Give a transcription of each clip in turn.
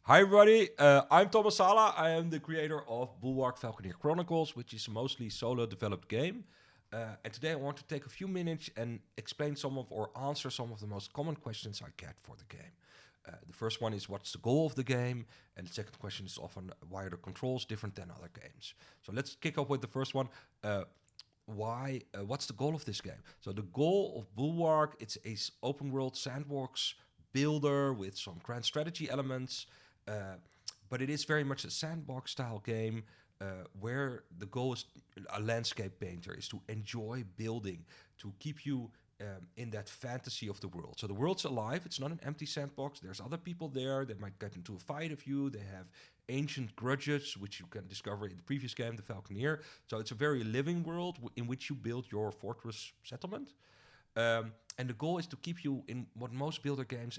Hi everybody, I'm Thomas Sala. I am the creator of Bulwark Falconeer Chronicles, which is a mostly solo developed game. And today I want to take a few minutes and explain some of or answer some of the most common questions I get for the game. The first one is what's the goal of the game? And the second question is often why are the controls different than other games? So let's kick off with the first one. What's the goal of this game? So the goal of Bulwark, it's a open world sandbox builder with some grand strategy elements. But it is very much a sandbox style game where the goal is a landscape painter is to enjoy building, to keep you in that fantasy of the world. So the world's alive. It's not an empty sandbox. There's other people there that might get into a fight of you. They have ancient grudges, which you can discover in the previous game, The Falconeer. So it's a very living world in which you build your fortress settlement. And the goal is to keep you in what most builder games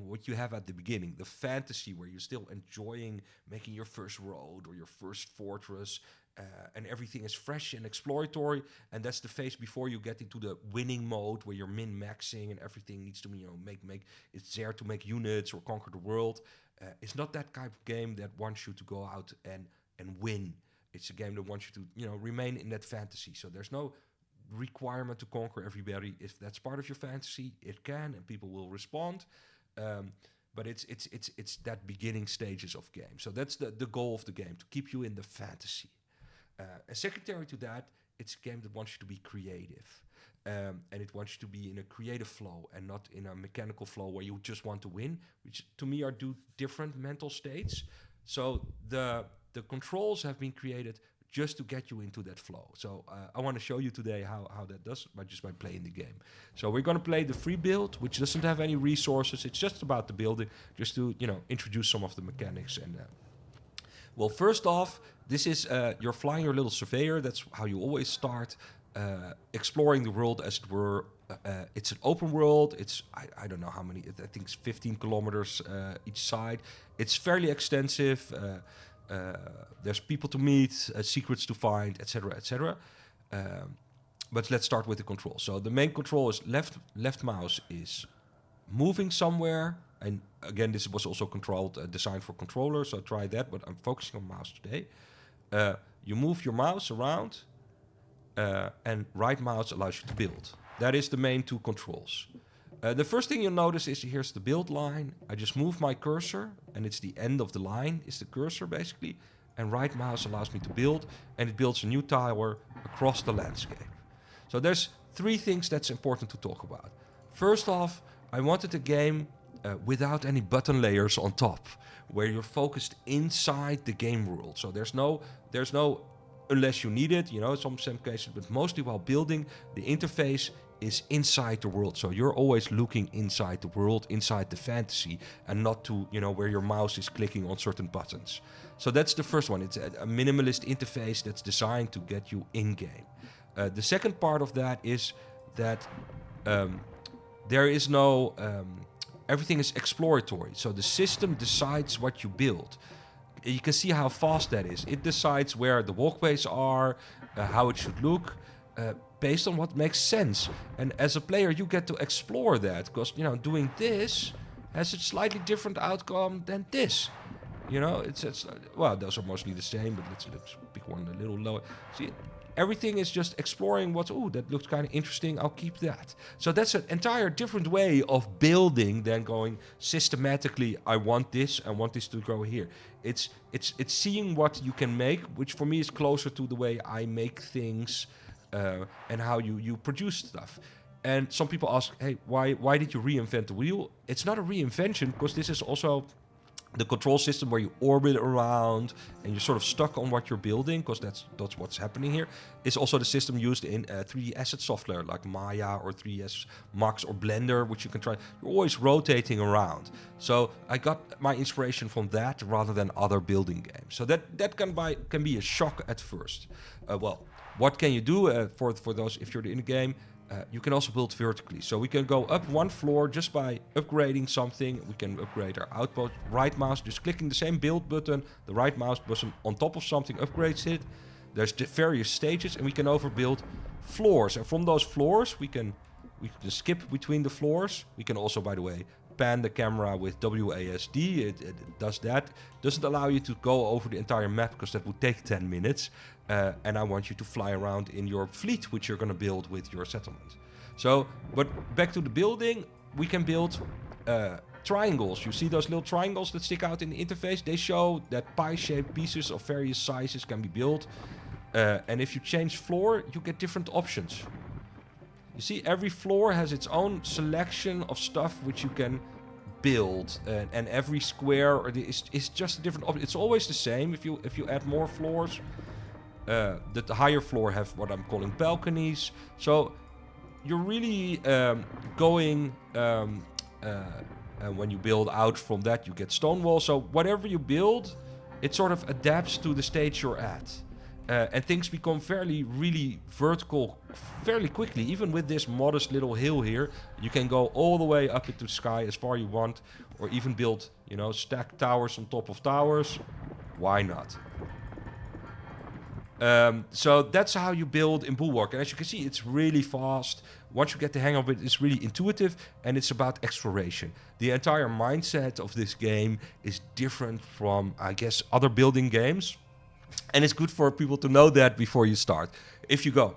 what you have at the beginning, the fantasy where you're still enjoying making your first road or your first fortress, and everything is fresh and exploratory. And that's the phase before you get into the winning mode where you're min-maxing and everything needs to make it's there to make units or conquer the world. It's not that type of game that wants you to go out and win. It's a game that wants you to remain in that fantasy. So there's no requirement to conquer everybody. If that's part of your fantasy, it can, and people will respond. But it's that beginning stages of game. So that's the goal of the game, to keep you in the fantasy. And secondary to that, it's a game that wants you to be creative. And it wants you to be in a creative flow and not in a mechanical flow where you just want to win, which to me are two different mental states. So the controls have been created just to get you into that flow. So I want to show you today how that does by playing the game. So we're going to play the free build, which doesn't have any resources. It's just about the building, just to introduce some of the mechanics. And well, first off, this is you're flying your little surveyor. That's how you always start exploring the world, as it were. It's an open world. It's I don't know how many. I think it's 15 kilometers each side. It's fairly extensive. There's people to meet, secrets to find, etc., etc. But let's start with the control. So the main control is left mouse is moving somewhere, and again, this was also designed for controllers. So try that, but I'm focusing on mouse today. You move your mouse around, and right mouse allows you to build. That is the main two controls. The first thing you'll notice is here's the build line. I just move my cursor, and it's the end of the line, is the cursor basically. And right mouse allows me to build, and it builds a new tower across the landscape. So there's three things that's important to talk about. First off, I wanted a game without any button layers on top, where you're focused inside the game world. So there's no unless you need it, some cases, but mostly while building, the interface is inside the world. So you're always looking inside the world, inside the fantasy, and not to, where your mouse is clicking on certain buttons. So that's the first one. It's a minimalist interface that's designed to get you in-game. The second part of that is that there is no... everything is exploratory. So the system decides what you build. You can see how fast that is. It decides where the walkways are, how it should look, based on what makes sense. And as a player, you get to explore that, because doing this has a slightly different outcome than this. It's well, those are mostly the same, but let's pick one a little lower. See, everything is just exploring that looks kind of interesting, I'll keep that. So that's an entire different way of building than going systematically, I want this to go here. It's seeing what you can make, which for me is closer to the way I make things, and how you produce stuff. And some people ask, hey, why did you reinvent the wheel? It's not a reinvention, because this is also the control system where you orbit around and you're sort of stuck on what you're building, because that's what's happening here. It's also the system used in 3D asset software like Maya or 3ds Max or Blender, which you can try. You're always rotating around. So I got my inspiration from that rather than other building games. So that can be a shock at first. Well, what can you do for those if you're in the game? You can also build vertically. So we can go up one floor just by upgrading something. We can upgrade our outpost. Right mouse, just clicking the same build button, the right mouse button on top of something upgrades it. There's various stages, and we can overbuild floors. And from those floors, we can skip between the floors. We can also, by the way, pan the camera with WASD. It does that. Doesn't allow you to go over the entire map because that would take 10 minutes. And I want you to fly around in your fleet, which you're going to build with your settlement. So, but back to the building, we can build triangles. You see those little triangles that stick out in the interface? They show that pie-shaped pieces of various sizes can be built. And if you change floor, you get different options. You see, every floor has its own selection of stuff which you can build, and every square is just a different option. It's always the same. If you add more floors, the higher floor have what I'm calling balconies. So you're really going. And when you build out from that, you get stone walls. So whatever you build, it sort of adapts to the stage you're at. And things become really vertical fairly quickly. Even with this modest little hill here, you can go all the way up into the sky as far you want, or even build, stack towers on top of towers. Why not? So that's how you build in Bulwark. And as you can see, it's really fast. Once you get the hang of it, it's really intuitive, and it's about exploration. The entire mindset of this game is different from, I guess, other building games. And it's good for people to know that before you start. If you go,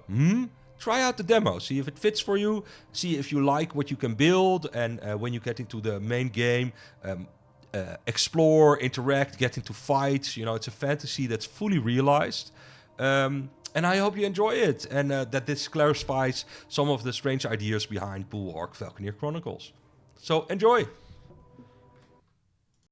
try out the demo. See if it fits for you. See if you like what you can build. And when you get into the main game, explore, interact, get into fights. It's a fantasy that's fully realized. And I hope you enjoy it. And that this clarifies some of the strange ideas behind Bulwark Valkyrie Chronicles. So enjoy!